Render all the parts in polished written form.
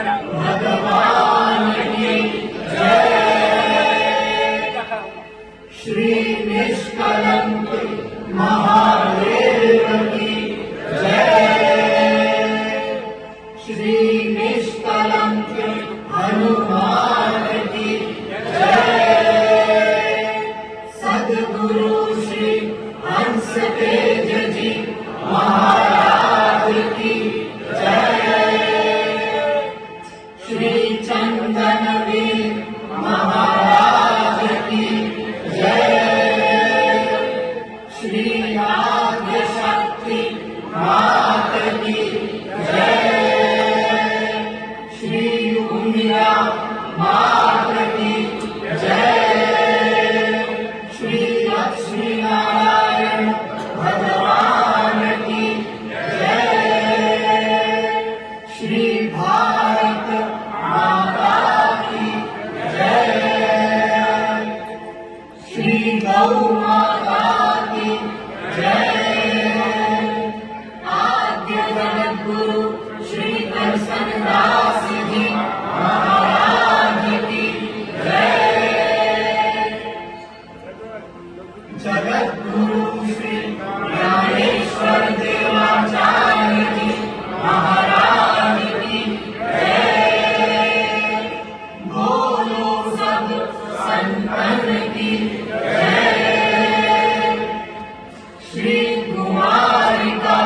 भगवान की जय। श्री निष्कलंक महादेव की जय। श्री निष्कलंक हनुमान की जय। सद्गुरु श्री हंस तेज जी महाराज की जय। श्री चंदनवीर महाराज की जय। श्री आद्य शक्ति मात की जय। श्री उमिया मात की जय। श्री लक्ष्मी नारायण भगवान की जय। श्री भारत माता की जय। श्री गौ माता की जय। आद्य जगद्गुरु श्री कृष्णदास जी महाराज की जय। जगद्गुरु श्री ज्ञानेश्वर देवाचार्य जी महाराज की जय। बोलो सब संतन की जय। श्री कुमारिका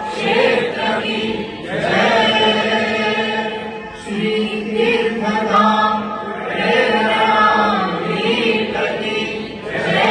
क्षेत्र की जय। श्री तीर्थधाम प्रेरणापीठ की जय।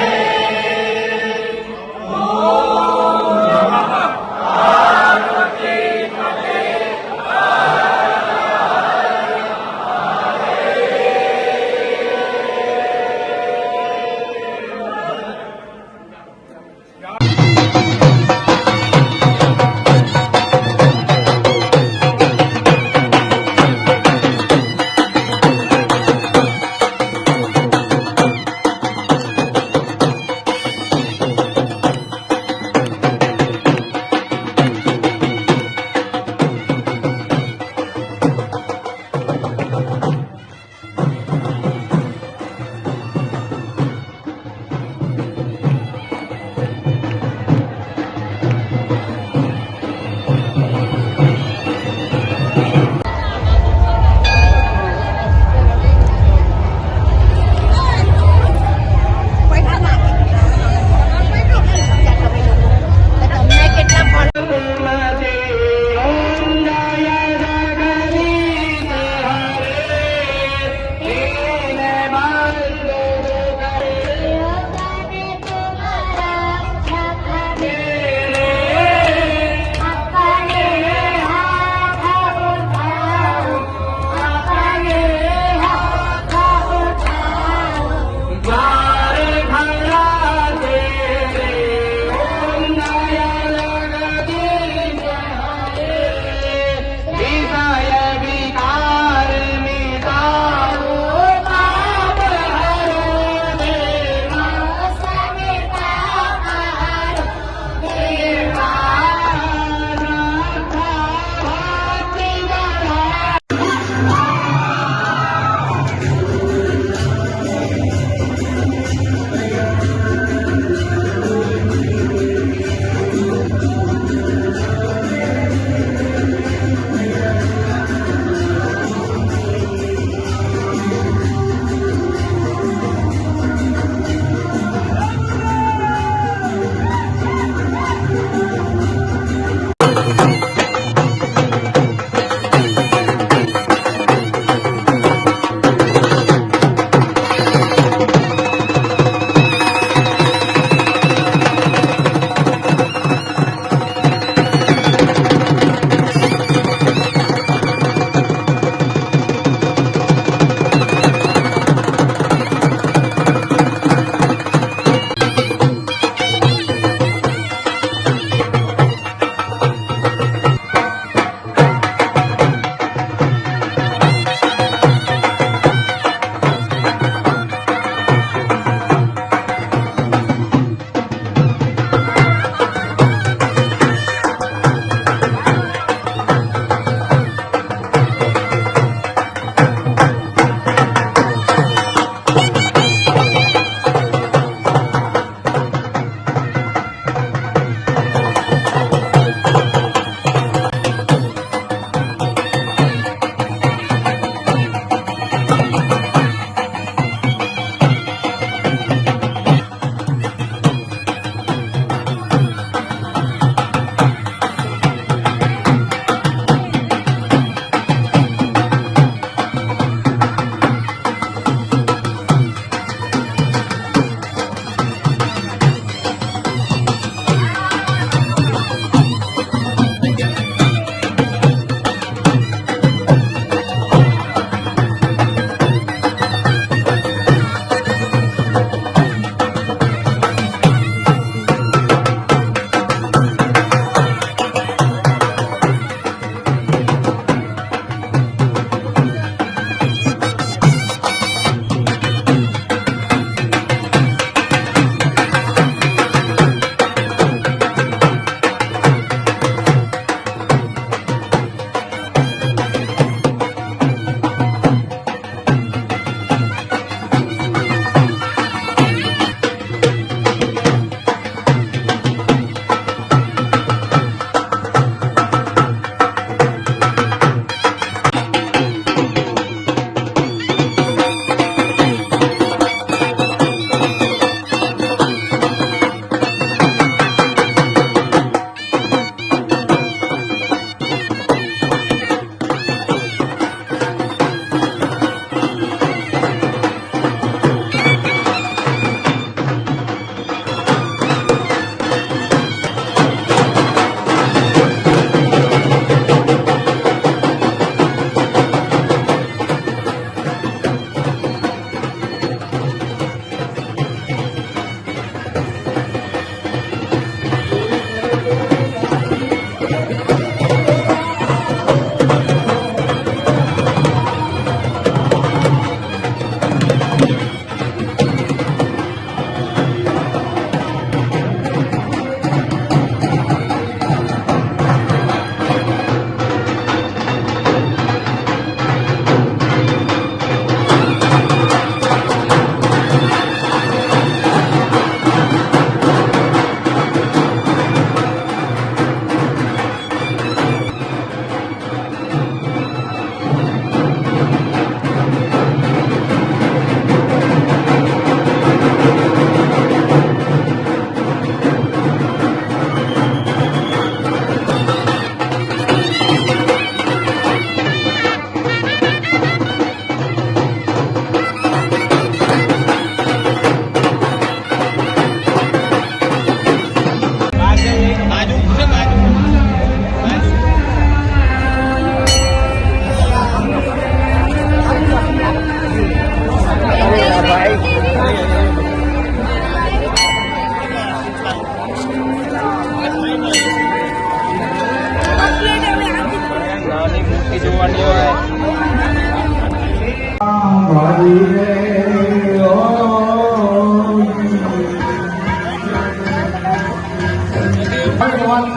જય ગુરુદેવ.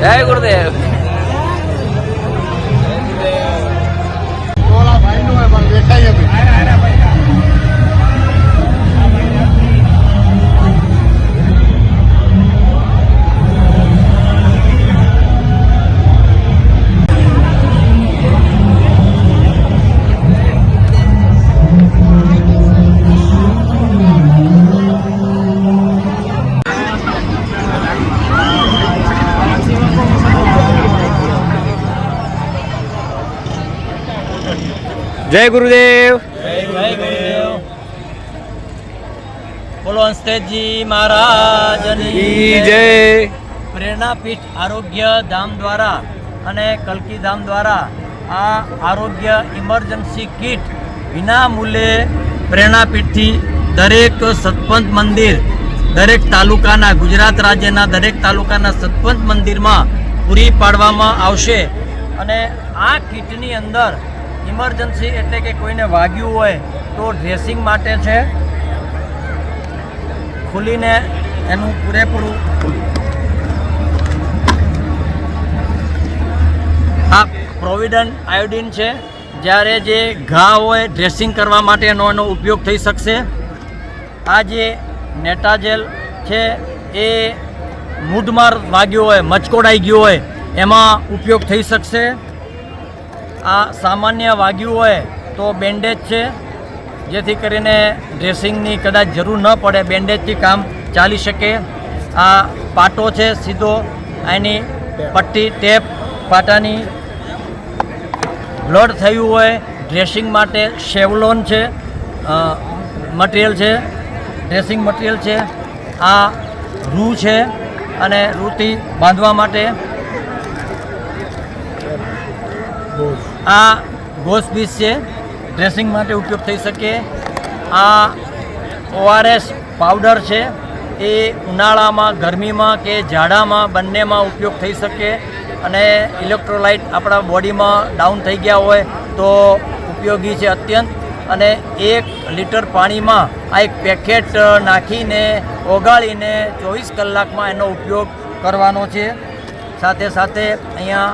જય ગુરુદેવ. જય ગુરુદેવ. બોલો અંસ્તેજી મહારાજની જય. પ્રેરણાપીઠ આરોગ્ય ધામ દ્વારા અને કલ્કી ધામ દ્વારા આ આરોગ્ય ઇમરજન્સી કીટ વિના મૂલ્યે પ્રેરણાપીઠથી દરેક સતપંથ મંદિર, દરેક તાલુકાના, ગુજરાત રાજ્યના દરેક તાલુકાના સતપંથ મંદિરમાં પૂરી પાડવામાં આવશે. અને આ કીટની અંદર ઇમરજન્સી એટલે કે કોઈને વાગ્યું હોય તો ડ્રેસિંગ માટે છે, ખુલીને એનું પૂરેપૂરું આ પ્રોવિડન્ટ આયોડિન છે. જ્યારે જે ઘા હોય ડ્રેસિંગ કરવા માટે એનો ઉપયોગ થઈ શકશે. આ જે નેટાજેલ છે એ મૂઢમાં વાગ્યું હોય, મચકોડાઈ ગયું હોય એમાં ઉપયોગ થઈ શકશે. આ સામાન્ય વાગ્યું હોય તો બેન્ડેજ છે, જેથી કરીને ડ્રેસિંગની કદાચ જરૂર ન પડે, બેન્ડેજથી કામ ચાલી શકે. આ પાટો છે સીધો, એની પટ્ટી, ટેપ પાટાની. બ્લડ થયું હોય ડ્રેસિંગ માટે શેવલોન છે, મટીરિયલ છે, ડ્રેસિંગ મટીરિયલ છે. આ રૂ છે અને રૂથી બાંધવા માટે. આ ગોસ પીસ છે, ડ્રેસિંગ માટે ઉપયોગ થઈ શકે. આ ORS પાવડર છે, એ ઉનાળામાં, ગરમીમાં કે જાડામાં બંનેમાં ઉપયોગ થઈ શકે. અને ઇલેક્ટ્રોલાઇટ આપણા બોડીમાં ડાઉન થઈ ગયા હોય તો ઉપયોગી છે અત્યંત. અને 1 લીટર પાણીમાં આ એક પેકેટ નાખીને ઓગાળીને 24 કલાકમાં એનો ઉપયોગ કરવાનો છે. સાથે સાથે અહીંયા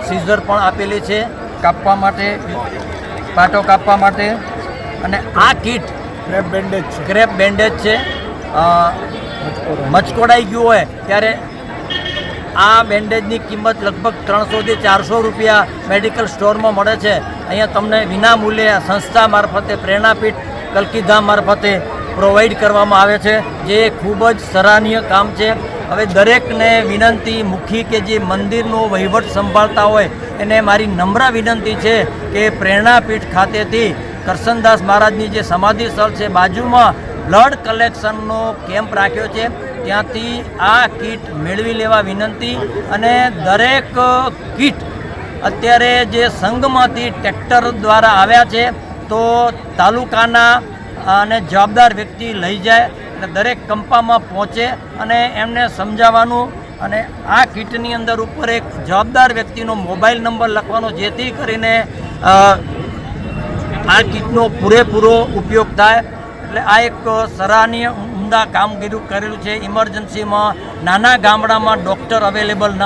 સીઝર પણ આપેલી છે કાપવા માટે, પાટો કાપવા માટે. અને આ કીટ ક્રેપ બેન્ડેજ છે. મચકોડાઈ ગયું હોય ત્યારે આ બેન્ડેજની કિંમત લગભગ 300 થી 400 રૂપિયા મેડિકલ સ્ટોરમાં મળે છે. અહીંયા તમને વિના મૂલ્યે સંસ્થા મારફતે, પ્રેરણાપીઠ કલ્કીધામ મારફતે પ્રોવાઈડ કરવામાં આવે છે, જે ખૂબ જ સરાહનીય કામ છે. હવે દરેકને વિનંતી, મુખી કે જે મંદિરનો વહીવટ સંભાળતા હોય એને મારી નમ્ર વિનંતી છે કે પ્રેરણાપીઠ ખાતેથી કરશનદાસ મહારાજની જે સમાધિ સ્થળ છે બાજુમાં બ્લડ કલેક્શનનો કેમ્પ રાખ્યો છે, ત્યાંથી આ કીટ મેળવી લેવા વિનંતી. અને દરેક કીટ અત્યારે જે સંઘમાંથી ટ્રેક્ટર દ્વારા આવ્યા છે તો તાલુકાના અને જવાબદાર વ્યક્તિ લઈ જાય અને દરેક કંપામાં પહોંચે અને એમને સમજાવવાનું. અને આ કીટની અંદર ઉપર એક જવાબદાર વ્યક્તિનો મોબાઈલ નંબર લખવાનો, જેથી કરીને આ કીટનો પૂરેપૂરો ઉપયોગ થાય. એટલે આ એક સરાહનીય ઉમદા કામગીરી કરેલું છે. ઇમરજન્સીમાં નાના ગામડામાં ડૉક્ટર અવેલેબલ ન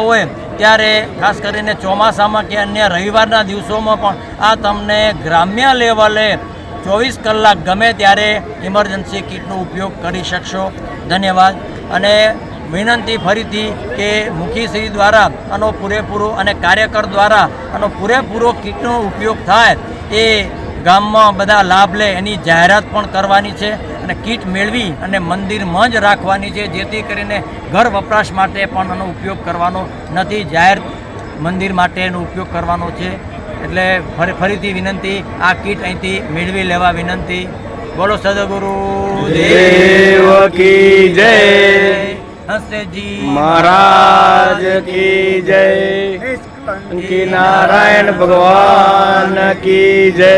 હોય ત્યારે, ખાસ કરીને ચોમાસામાં કે અન્ય રવિવારના દિવસોમાં પણ આ તમને ગ્રામ્ય લેવલે 24 કલાક ગમે ત્યારે ઇમરજન્સી કીટનો ઉપયોગ કરી શકશો. ધન્યવાદ. અને વિનંતી ફરીથી કે મુખીશ્રી દ્વારા આનો પૂરેપૂરો અને કાર્યકર દ્વારા આનો પૂરેપૂરો કીટનો ઉપયોગ થાય, એ ગામમાં બધા લાભ લે એની જાહેરાત પણ કરવાની છે. અને કીટ મેળવી અને મંદિરમાં જ રાખવાની છે, જેથી કરીને ઘર વપરાશ માટે પણ આનો ઉપયોગ કરવાનો નથી, જાહેર મંદિર માટેનો ઉપયોગ કરવાનો છે. એટલે ફરીથી વિનંતી, આ કીટ અહીંથી મેળવી લેવા વિનંતી. બોલો સદગુરુ દેવ કી જય, હંસજી મહારાજ કી જય, કી નારાયણ ભગવાન કી જય.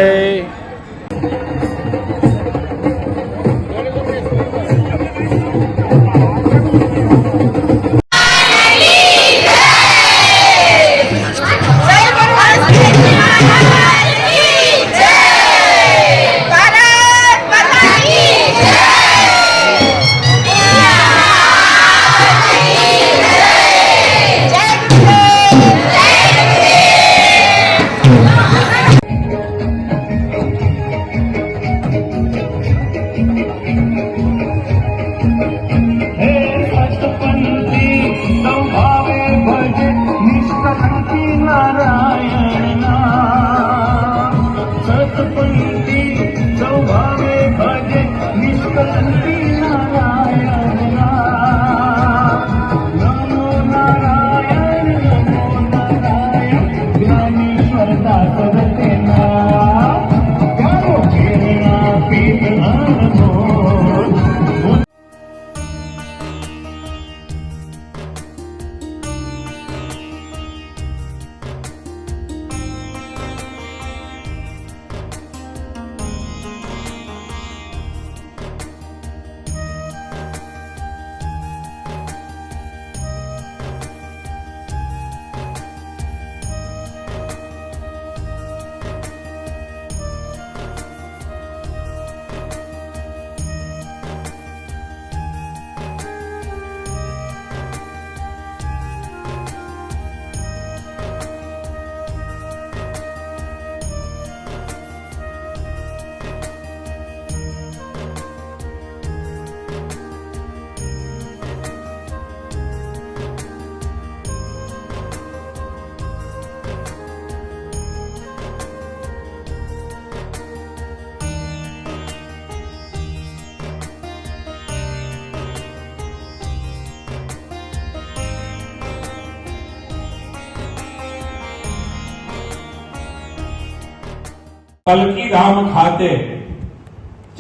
કલ્કીધામ ખાતે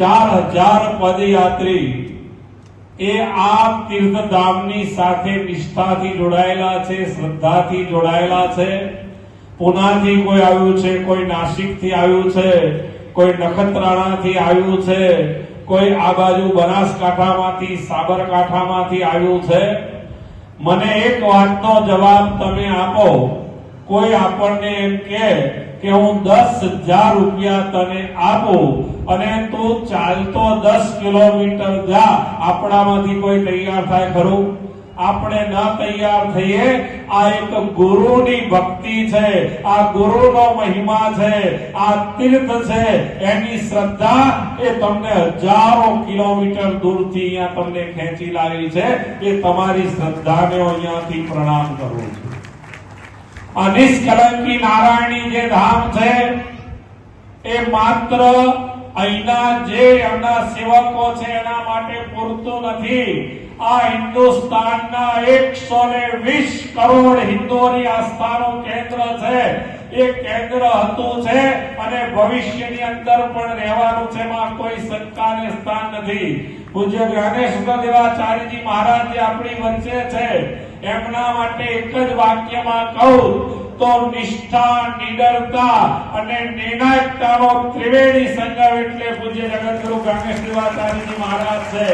4000 પદયાત્રી એ આ તીર્થધામની સાથે નિષ્ઠાથી જોડાયેલા છે, શ્રદ્ધાથી જોડાયેલા છે. પુનાથી કોઈ આવ્યું છે, કોઈ નાસિકથી આવ્યું છે, કોઈ નખત્રાણાથી આવ્યું છે, કોઈ આ બાજુ બનાસકાંઠામાંથી, સાબરકાંઠામાંથી આવ્યું છે. મને એક વાતનો જવાબ તમે આપો. કોઈ આપણને એમ કહે કે હું 10,000 રૂપિયા તને આપું અને તું ચાલતો 10 કિલોમીટર જા, આપણામાંથી કોઈ તૈયાર થાય ખરું? આપણે ન તૈયાર થઈએ. આ એક ગુરુની ભક્તિ છે, આ ગુરુનો મહિમા છે, આ તીર્થ છે, એની શ્રદ્ધા એ તમને હજારો કિલોમીટર દૂરથી અહીંયા તમને ખેંચી લાવી છે. એ તમારી શ્રદ્ધાને અહીંયાથી પ્રણામ કરું છું. આ નિષ્કલંકી નારાયણી જે ધામ છે એ માત્ર અહીંના જે એમના સેવકો છે એના માટે પૂરતું નથી. આ હિન્દુસ્તાનના 120 કરોડ હિન્દુઓની આસ્થાનું કેન્દ્ર છે. એ કેન્દ્ર હતું છે અને ભવિષ્યની અંદર પણ રહેવાનું છે. એમાં કોઈ શંકાને સ્થાન નથી. પૂજ્ય જ્ઞાનેશ્વરદેવાચાર્યજી મહારાજ જે આપણી વચ્ચે છે એમના માટે એક જ વાક્યમાં કહું તો નિષ્ઠા, નિડરતા અને નિર્ણાયકતાનો ત્રિવેણી સંગમ એટલે પૂજ્ય જગતગુરુ જ્ઞાનેશ્વરદેવાચાર્યજી મહારાજ છે.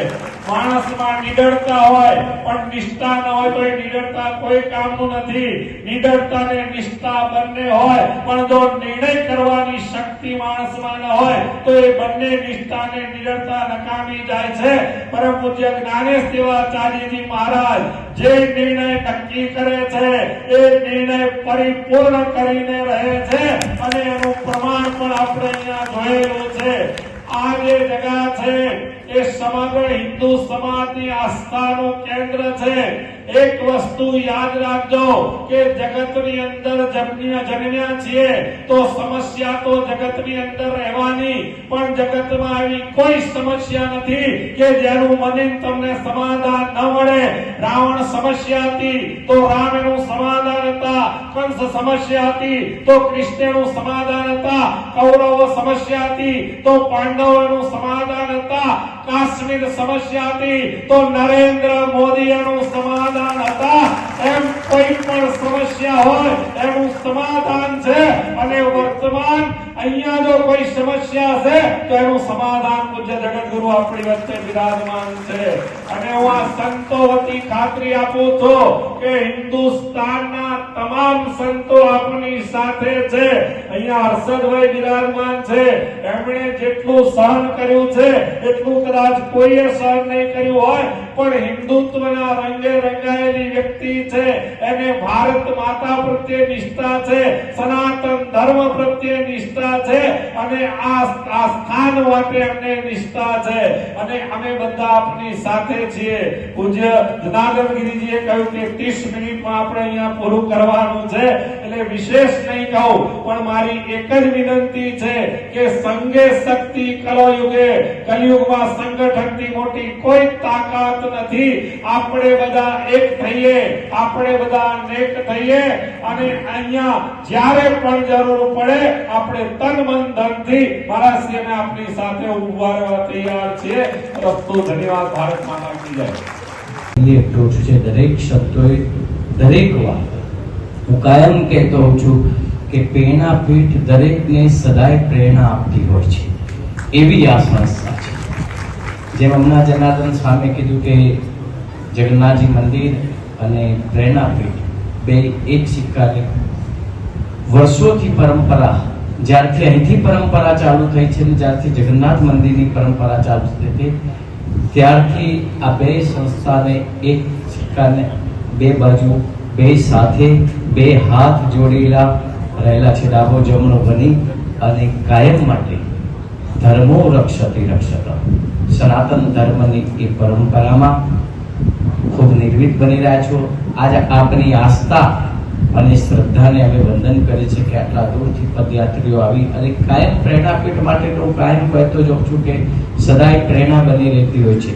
માણસમાં નિડરતા હોય પણ નિષ્ઠા ન હોય તો એ નિડરતા કોઈ કામનું નથી. નિડરતા ને નિષ્ઠા બંને હોય પણ જો નિર્ણય કરવાની શક્તિ માણસમાં ન હોય તો એ બંને નિષ્ઠા ને નિડરતા નકામી જાય છે. પરમ પૂજ્ય જ્ઞાનેશ્વરદેવાચાર્યજી મહારાજ જે નિર્ણય નક્કી કરે છે એ નિર્ણય પરિપૂર્ણ કરીને રહે છે અને એનું પ્રમાણ પણ આપણે અહીંયા જોયેલું છે. આ જે જગા છે એ સમગ્ર હિન્દુ સમાજની આસ્થાનું કેન્દ્ર છે. એક વસ્તુ યાદ રાખજો કે જગતની અંદર જન્મ્યા છીએ તો સમસ્યા તો જગતની અંદર રહેવાની, પણ જગતમાં એવી કોઈ સમસ્યા નથી કે જેનું મને તમને સમાધાન ન મળે. રાવણ સમસ્યા હતી તો રામ એનું સમાધાન હતા, કંસ સમસ્યા હતી તો કૃષ્ણનું સમાધાન હતા, કૌરવો સમસ્યા હતી તો પાંડવોનું સમાધાન હતા, કાશ્મીર સમસ્યા હતી તો નરેન્દ્ર મોદી એનું સમાધાન હતા. એમ કોઈ પણ સમસ્યા હોય એનું સમાધાન છે અને વર્તમાન અહીંયા જો કોઈ સમસ્યા છે તો એનું સમાધાન પૂજ્ય જગતગુરુ આપણી વચ્ચે વિરાજમાન છે. અને હું આ સંતો વતી ખાતરી આપું છું કે હિન્દુસ્તાનના તમામ સંતો આપની સાથે છે. અહીંયા હર્ષદભાઈ વિરાજમાન છે. એમણે જેટલું સહન કર્યું છે એટલું કદાચ કોઈએ સહન નહીં કર્યું હોય, પણ હિન્દુત્વના રંગે રંગાયેલી વ્યક્તિ છે. એને ભારત માતા પ્રત્યે નિષ્ઠા છે, સનાતન ધર્મ પ્રત્યે નિષ્ઠા છે અને આ સ્થાન માટે એમને નિષ્ઠા છે. અને અમે બધા આપની સાથે છીએ. પૂજ્ય જનાર્દનગીરીજીએ કહ્યું કે 30 મિનિટમાં આપણે અહીંયા પૂરું કરવાનું છે એટલે વિશેષ નહીં કહું, પણ મારી એક જ વિનંતી છે કે સંગે શક્તિ કલયુગે, કલયુગમાં સંગઠનથી મોટી કોઈ તાકાત નથી. આપણે બધા એક થઈએ, આપણે બધા નેક થઈએ અને અહીંયા જ્યારે પણ જરૂર પડે આપણે તન મન ધનથી મહારાજશ્રી અમે આપની સાથે ઉભા રહેવા તૈયાર છીએ. રસ્તો ધન્યવાદ. ભારત માતા કી જય. અપ્રોચ છે દરેક શબ્દોએ દરેક વાત હું કાયમ કહેતો હોઉં છું કે પ્રેરણાપીઠ દરેકને સદાય પ્રેરણા આપતી હોય છે. એવી આ સંસ્થા છે. જેમ હમણાં જનાર્દન સ્વામી કીધું કે જગન્નાથજી મંદિર અને પ્રેરણાપીઠ બે એક સિક્કાની વર્ષોથી પરંપરા, જ્યારથી અહીંથી પરંપરા ચાલુ થઈ છે ને જ્યારથી જગન્નાથ મંદિરની પરંપરા ચાલુ થઈ હતી ત્યારથી આ બે સંસ્થાને એક સિક્કાને બે બાજુ, બે સાથે, બે હાથ જોડેલા રહેલા છે, ડાબો જમણો બની અને કાયમ માટે ધર્મો રક્ષતી રક્ષત સનાતન ધર્મની એ પરંપરામાં ખૂબ નિર્ભીક બની રહ્યા છો. આજે આપની આસ્થા અને શ્રદ્ધાને અમે વંદન કરીએ છીએ કે આટલા દૂરથી પદયાત્રીઓ આવી અને કાયમ પ્રેરણાપીઠ માટે તો હું કાયમ કહેતો જાઉં છું કે સદાય પ્રેરણા બની રહેતી હોય છે.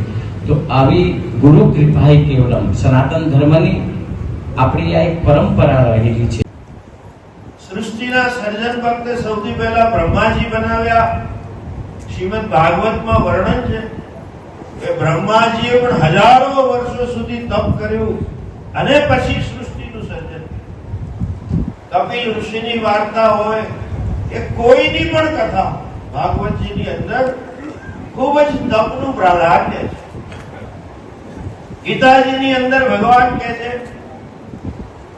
તો આવી ગુરુ કૃપાએ કેવલમ સનાતન ધર્મની આપણી આ એક પરંપરા રહેલી છે. સૃષ્ટિ સૃષ્ટિના સર્જન વખતે સૌથી પહેલા બ્રહ્માજી બનાવ્યા. શ્રીમદ ભાગવતમાં વર્ણન છે કે બ્રહ્માજીએ પણ હજારો વર્ષો સુધી તપ કર્યું અને પછી સૃષ્ટિનું સર્જન. કપિલ ઋષિની વાર્તા હોય કે કોઈની પણ કથા ભાગવતજીની અંદર ખૂબ જ તપનું પ્રાધાન્ય છે. ગીતાજીની અંદર ભગવાન કહે છે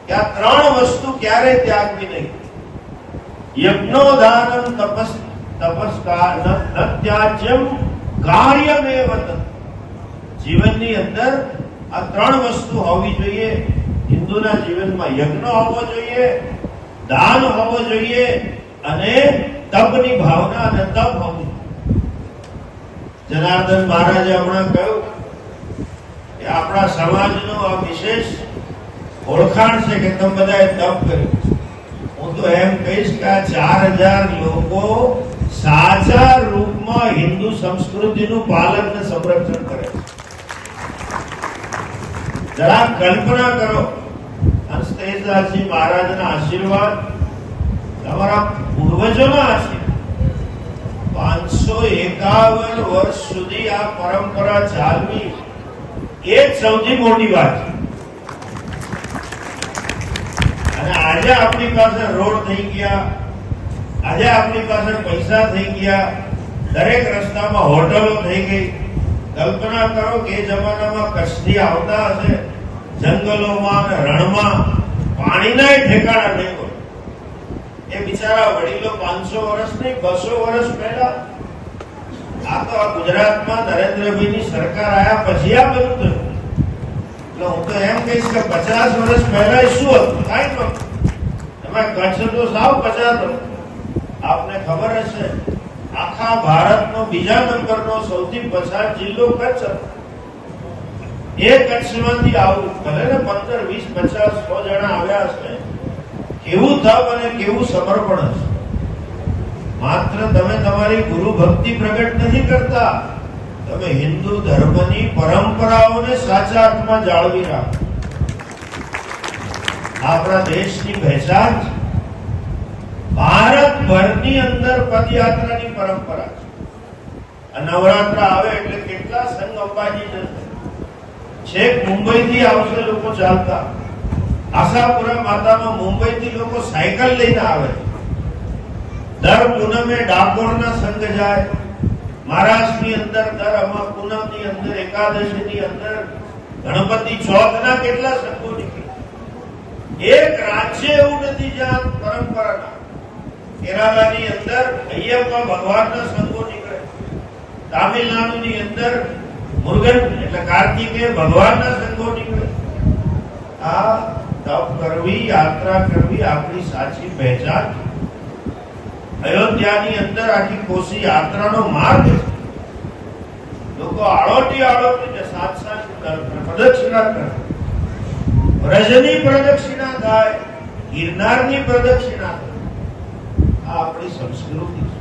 કે આ ત્રણ વસ્તુ ક્યારે ત્યાગવી નહીં. યજ્ઞોદાનમ તપસ્કાર ન ત્યાજ્યમ કાર્યમેવ તત. જીવનની અંદર આ ત્રણ વસ્તુ હોવી જોઈએ. હિન્દુના જીવનમાં યજ્ઞ હોવો જોઈએ, દાન હોવો જોઈએ અને તપની ભાવના અને તપ હોવું જોઈએ. જનાર્દન મહારાજે હમણાં કહ્યું કે આપણા સમાજનો આ વિશેષ ઓળખાણ છે કે તમે બધાએ તપ કર્યું. હું તો એમ કહીશ કે આ 4000 લોકો સાચા રૂપમાં હિન્દુ સંસ્કૃતિનું પાલન અને સંરક્ષણ કરે છે. જરા કલ્પના કરો, હંસતેજદાસજી મહારાજના આશીર્વાદ, તમારા પૂર્વજોના આશીર્વાદ, 551 વર્ષ સુધી આ પરંપરા ચાલવી એ જ સૌથી મોટી વાત છે. અને આજે આપણી પાસે રોડ થઈ ગયા, આજે આપણી પાસે પૈસા થઈ ગયા, દરેક રસ્તામાં હોટલો થઈ ગઈ. કલ્પના કરો કે એ જમાનામાં કચ્છથી આવતા હશે જંગલોમાં અને રણમાં, પાણીના ઠેકાણા નહીં હોય. એ બિચારા વડીલો 500 વર્ષ નહીં 200 વર્ષ પહેલા, આ તો આ ગુજરાતમાં નરેન્દ્રભાઈની સરકાર આવ્યા પછી આ બધું થયું. એટલે હું તો એમ કહીશ કે 50 વર્ષ પહેલા શું હતું? કાંઈ નહોતું. એમાં કચ્છ તો સાવ પછાત હતો. આપને ખબર હશે આખા ભારતનો બીજા નંબરનો સૌથી પછાત જિલ્લો કચ્છ હતો. એ કચ્છમાંથી આવું ભલે ને 15, 20, 50, 100 જણા આવ્યા હશે. કેવું તપ અને કેવું સમર્પણ હશે. માત્ર તમે તમારી ગુરુ ભક્તિ પ્રગટ નથી કરતા, તમે હિન્દુ ધર્મની પરંપરાઓને સાચા અર્થમાં જાળવી રાખો. આપણા દેશની પહેચાન છે. ભારતભરની અંદર પદયાત્રાની પરંપરા છે. નવરાત્ર આવે એટલે કેટલા સંઘ અંબાજી જશે. છેક મુંબઈથી આવશે લોકો ચાલતા. આશાપુરા માતામાં મુંબઈથી લોકો સાયકલ લઈને આવે. દર પૂનમે ડાકોરના સંઘ જાય. મહારાષ્ટ્રની અંદર દર પૂનમની અંદર, એકાદશીની અંદર, ગણપતિ ચોથના કેટલા સંઘો નીકળે. એક રાજ્ય એવું નથી જ્યાં પરંપરા ના. કેરાલાની અંદર અય્યપ્પા ભગવાનના સંઘો નીકળે. તામિલનાડુની અંદર મુરુગન એટલે કાર્તિકેય ભગવાનના સંઘો નીકળે. આ તપ કરવી, યાત્રા કરવી આપણી સાચી પહેચાન. અયોધ્યાની અંદર આખી કોશી યાત્રાનો માર્ગ છે. લોકો આળોટી આળોટીને 7 પ્રદક્ષિણા કરે. વ્રજની પ્રદક્ષિણા થાય, ગિરનારની પ્રદક્ષિણા થાય. આ આપણી સંસ્કૃતિ છે.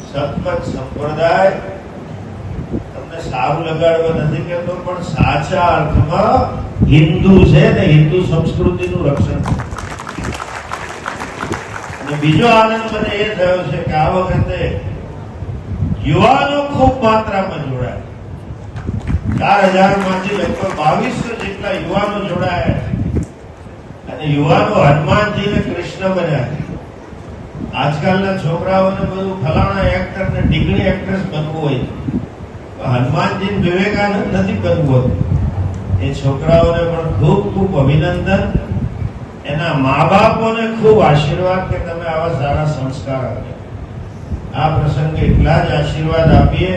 સતપથ સંપ્રદાય તમને સારું લગાડવા નથી કહેતો, પણ સાચા અર્થમાં હિન્દુ છે ને હિન્દુ સંસ્કૃતિનું રક્ષણ છે. અને બીજો આનંદ મને એ થયો છે કે આ વખતે યુવાનો ખૂબ માત્રામાં જોડાયા. 4000 માંથી લગભગ 2200 જેટલા યુવાનો જોડાયા. અને યુવાનો હનુમાનજીને કૃષ્ણ બન્યા. આજકાલના છોકરાઓને બધું ફલાણા એક્ટર ને ઢીકણી એક્ટ્રેસ બનવું હોય છે. હનુમાનજી વિવેકાનંદ નથી બનવું. એ છોકરાઓને પણ ખૂબ ખૂબ અભિનંદન. એના મા બાપોને ખૂબ આશીર્વાદ કે તમે આવા સારા સંસ્કાર આપ્યા. આ પ્રસંગે એટલા જ આશીર્વાદ આપીએ,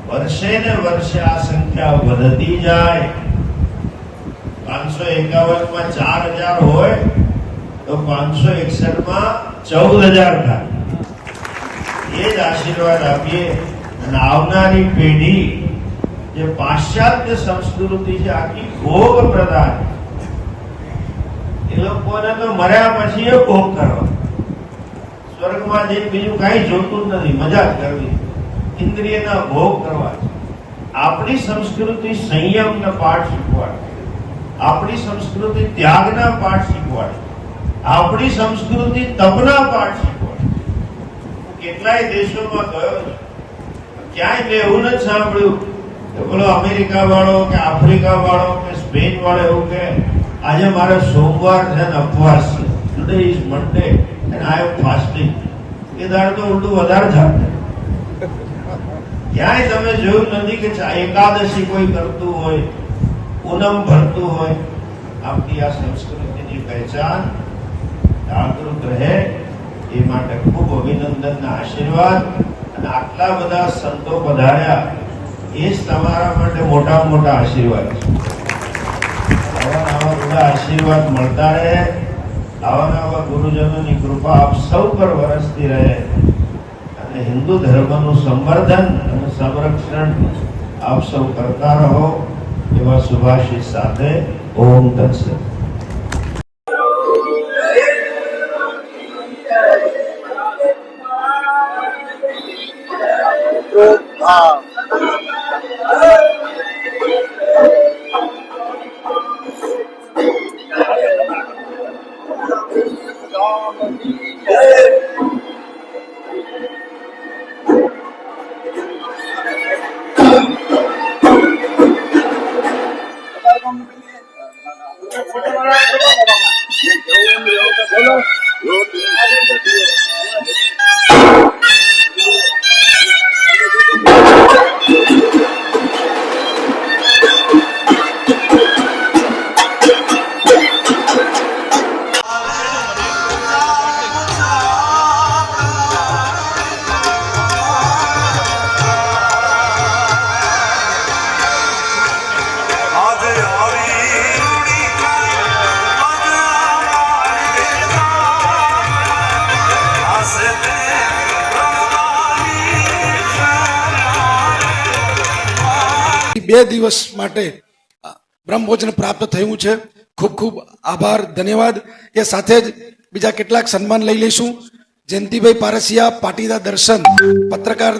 વર્ષે ને વર્ષે આ સંખ્યા વધતી જાય. 551 માં 4000 હોય તો 561 માં 14000 થાય. એ જ આશીર્વાદ આપીએ. અને આવનારી પેઢી જે પાશ્ચાત્ય સંસ્કૃતિ છે આખી ભોગ પ્રધાન, એ લોકોને તો મર્યા પછી એ ભોગ કરવા. સ્વર્ગમાં જઈને બીજું કઈ જોતું નથી, મજા કરવી, ઇન્દ્રિયના ભોગ કરવા. આપણી સંસ્કૃતિ સંયમના પાઠ શીખવાડે. આપણી સંસ્કૃતિ ત્યાગના પાઠ શીખવાડે. આપણી સંસ્કૃતિ તપના પાઠ શીખવાડે. હું કેટલાય દેશોમાં ગયો છું, ક્યાંય મેં એવું નથી સાંભળ્યું કે બોલો અમેરિકા વાળો કે આફ્રિકા વાળો કે સ્પેન વાળો એવું કે આજે મારે સોમવાર છે ને ઉપવાસ છે, today is Monday and I am fasting. એ દાડે તો ઉલટું વધારે થાય. ક્યાંય તમે જોયું નથી કે એકાદશી કોઈ કરતું હોય, પૂનમ ભરતું હોય. આપણી આ સંસ્કૃતિની પહેચાન જાગૃત રહે એ માટે ખૂબ અભિનંદનના આશીર્વાદ. અને આટલા બધા સંતો પધાર્યા એ જ તમારા માટે મોટા મોટા આશીર્વાદ છે. આવા બધા આશીર્વાદ મળતા રહે. આવા ગુરુજનોની કૃપા આપ સૌ પર વરસતી રહે અને હિન્દુ ધર્મનું સંવર્ધન અને સંરક્ષણ આપ સૌ કરતા રહો એવા શુભાશીષ સાથે ઓમ તત્સત. બે દિવસ માટે બ્રહ્મભોજન પ્રાપ્ત થયું છે. ખૂબ ખૂબ આભાર, ધન્યવાદ. એ સાથે જ બીજા કેટલાક સન્માન લઈ લઈશું. જયંતિભાઈ પારસિયા, પાટીદાર દર્શન પત્રકાર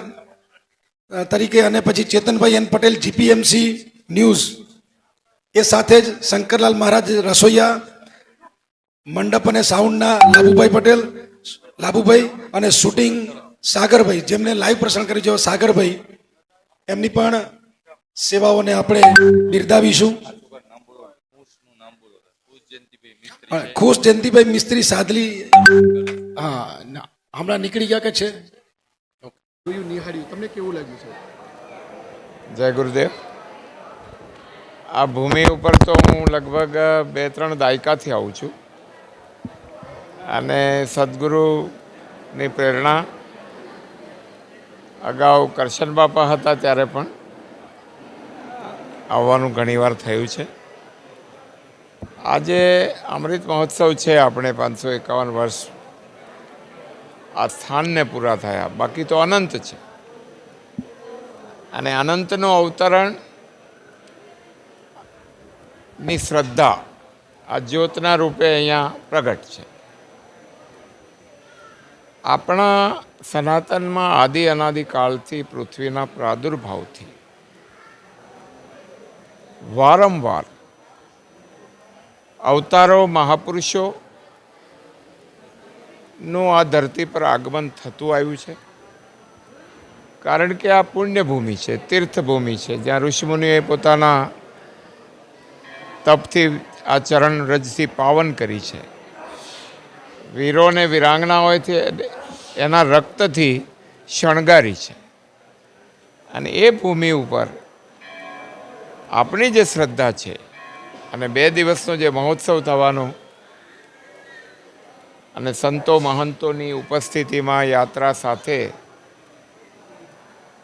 તરીકે, અને પછી Chetanbhai N Patel, GPMC news. એ સાથે જ શંકરલાલ મહારાજ રસોઈયા, મંડપ અને સાઉન્ડના લાભુભાઈ પટેલ, લાભુભાઈ, અને શૂટિંગ સાગરભાઈ, જેમને લાઈવ પ્રસારણ કર્યું છે સાગરભાઈ, એમની પણ સેવાઓને આપણે બિરદાવીશું. ખુશ જયંતિભાઈ મિસ્ત્રી સાદલી, હા, હમણાં નીકળી ગયા કે છે? નિહાળ્યું, તમને કેવું લાગ્યું છે? જય ગુરુદેવ. આ ભૂમિ ઉપર તો હું લગભગ 2-3 દાયકાથી આવું છું અને સદગુરુની પ્રેરણા અગાઉ કરશન બાપા હતા ત્યારે પણ આવવાનું ઘણીવાર થયું છે. આજે અમૃત મહોત્સવ છે, આપણે 551 વર્ષ આ સ્થાનને પૂરા થયા. બાકી તો અનંત છે અને અનંતનું અવતરણની શ્રદ્ધા આ જ્યોતના રૂપે અહીંયા પ્રગટ છે. આપણા સનાતનમાં આદિ અનાદિકાળથી પૃથ્વીના પ્રાદુર્ભાવથી વારંવાર અવતારો મહાપુરુષોનું આ ધરતી પર આગમન થતું આવ્યું છે. કારણ કે આ પુણ્યભૂમિ છે, તીર્થભૂમિ છે, જ્યાં ઋષિમુનિઓએ પોતાના તપથી આ ચરણ રજથી પાવન કરી છે. વીરોને વિરાંગનાઓથી એના રક્તથી શણગારી છે. અને એ ભૂમિ ઉપર આપણી જે શ્રદ્ધા છે અને 2 દિવસનો જે મહોત્સવ થવાનો અને સંતો મહંતોની ઉપસ્થિતિમાં યાત્રા સાથે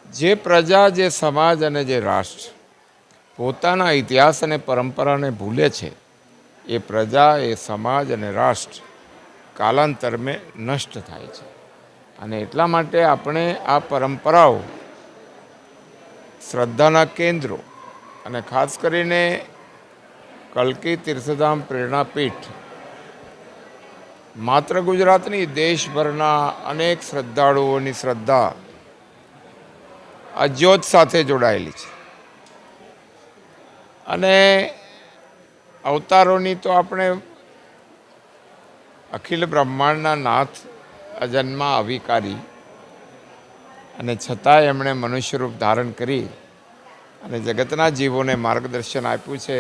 જે પ્રજા, જે સમાજ અને જે રાષ્ટ્ર પોતાના ઇતિહાસ અને પરંપરાને ભૂલે છે, એ પ્રજા, એ સમાજ અને રાષ્ટ્ર કાલાંતરમે નષ્ટ થાય છે. અને એટલા માટે આપણે આ પરંપરાઓ, શ્રદ્ધાના કેન્દ્રો અને ખાસ કરીને કલ્કી તીર્થધામ પ્રેરણાપીઠ માત્ર ગુજરાતની, દેશભરના અનેક શ્રદ્ધાળુઓની શ્રદ્ધા આ જ્યોત સાથે જોડાયેલી છે. અને અવતારોની તો આપણે અખિલ બ્રહ્માંડના નાથ, અજન્મા અવિકારી, અને છતાંય એમણે મનુષ્ય રૂપ ધારણ કરી અને જગતના જીવોને માર્ગદર્શન આપ્યું છે.